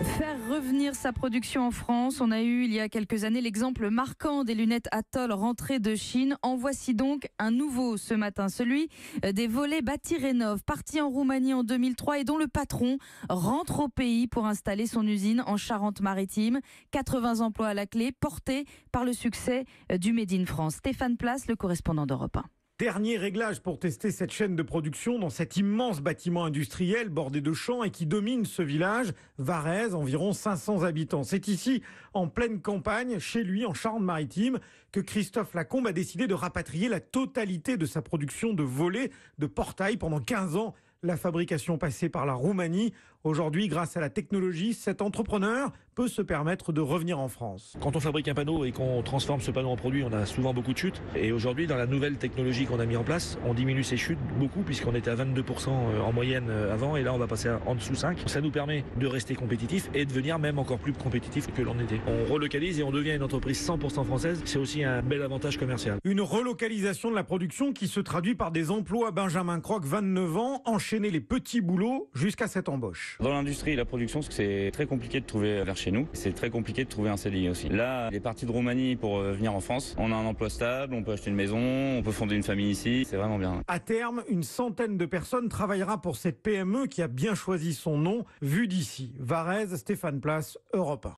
Faire revenir sa production en France. On a eu il y a quelques années l'exemple marquant des lunettes Atoll rentrées de Chine. En voici donc un nouveau ce matin, celui des volets Batirénov, parti en Roumanie en 2003 et dont le patron rentre au pays pour installer son usine en Charente-Maritime. 80 emplois à la clé, portés par le succès du Made in France. Stéphane Place, le correspondant d'Europe 1. Dernier réglage pour tester cette chaîne de production dans cet immense bâtiment industriel bordé de champs et qui domine ce village, Varèse, environ 500 habitants. C'est ici, en pleine campagne, chez lui, en Charente-Maritime, que Christophe Lacombe a décidé de rapatrier la totalité de sa production de volets, de portails pendant 15 ans. La fabrication passée par la Roumanie. Aujourd'hui, grâce à la technologie, cet entrepreneur peut se permettre de revenir en France. Quand on fabrique un panneau et qu'on transforme ce panneau en produit, on a souvent beaucoup de chutes. Et aujourd'hui, dans la nouvelle technologie qu'on a mis en place, on diminue ces chutes beaucoup puisqu'on était à 22% en moyenne avant et là on va passer en dessous 5. Ça nous permet de rester compétitif et de devenir même encore plus compétitif que l'on était. On relocalise et on devient une entreprise 100% française. C'est aussi un bel avantage commercial. Une relocalisation de la production qui se traduit par des emplois. Benjamin Croc, 29 ans, enchaîner les petits boulots jusqu'à cette embauche. Dans l'industrie et la production, c'est très compliqué de trouver vers chez nous. C'est très compliqué de trouver un CDI aussi. Là, il est parti de Roumanie pour venir en France. On a un emploi stable, on peut acheter une maison, on peut fonder une famille ici. C'est vraiment bien. À terme, une centaine de personnes travaillera pour cette PME qui a bien choisi son nom. Vu d'ici, Varèse, Stéphane Place, Europe 1.